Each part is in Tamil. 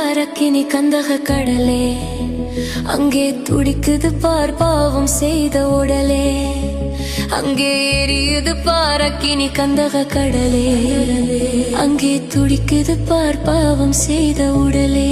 பாரக்கினி கந்தக கடலே, அங்கே துடிக்குது பார் பாவம் செய்த உடலே. அங்கே எரியுது பாரக்கினி கந்தக கடலே, அங்கே துடிக்குது பார் பாவம் செய்த உடலே.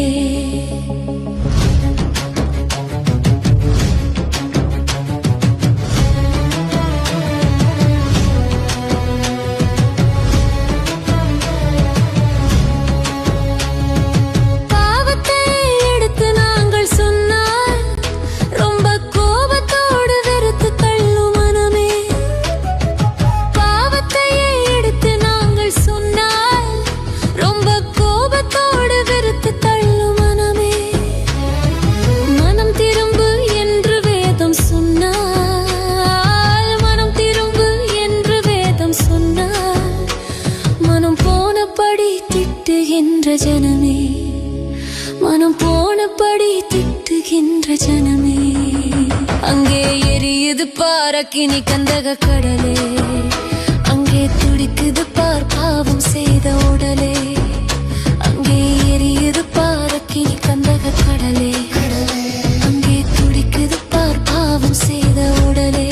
ஜனமே மனம் போனபடி திட்டுகின்ற ஜனமே, அங்கே எரியுது பாரக்கினி கந்தக கடலே, அங்கே துடிக்குது பார் பாவம் செய்த உடலே. அங்கே எரியுது பாரக்கினி கந்தக கடலே, அங்கே துடிக்குது பார் பாவம் செய்த உடலே.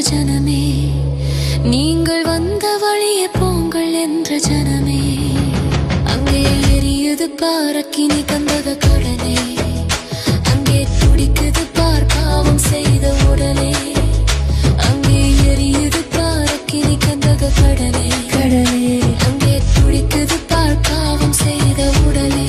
ஜனமே, நீங்கள் வந்த வழியே போங்கள் என்ற ஜனமே, அங்கே எரியுது பாரக்கினி கந்தக கடலே, அங்கே துடிக்குது பார் பாவம் செய்த உடலே. அங்கே எரியுது பாரக்கினி கந்தக கடலே, அங்கே துடிக்குது பார் பாவம் செய்த உடலே.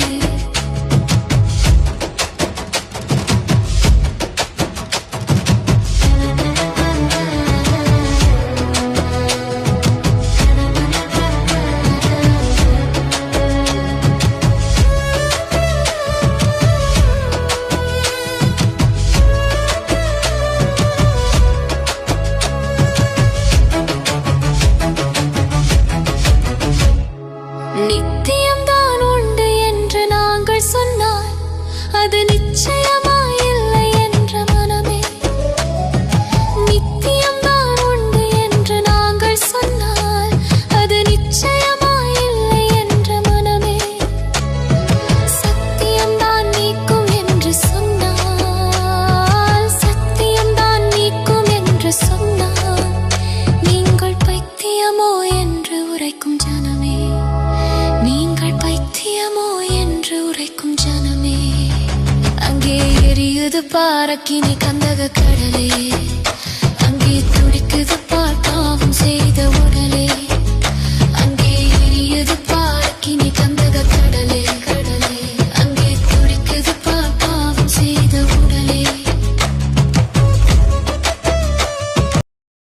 நித்தியம்தான் உண்டு என்று நாங்கள் சொன்னால் அது நிச்சயமாயில்லை என்ற மனமே. நித்தியம்தான் உண்டு என்று நாங்கள் சொன்னால் அது நிச்சயமாயில்லை என்ற மனமே. சத்தியம்தான் நீக்கும் என்று சொன்னால், சத்தியம்தான் நீக்கும் என்று சொன்னால், நீங்கள் பைத்தியமோ என்று உரைக்கும் ஜனமே, நீங்கள் பைத்தியமோ என்று உரைக்கும் ஜனமே. அங்கே எரியுது பாரக்கினி கந்தக கடலே, அங்கே துடிக்குது பார்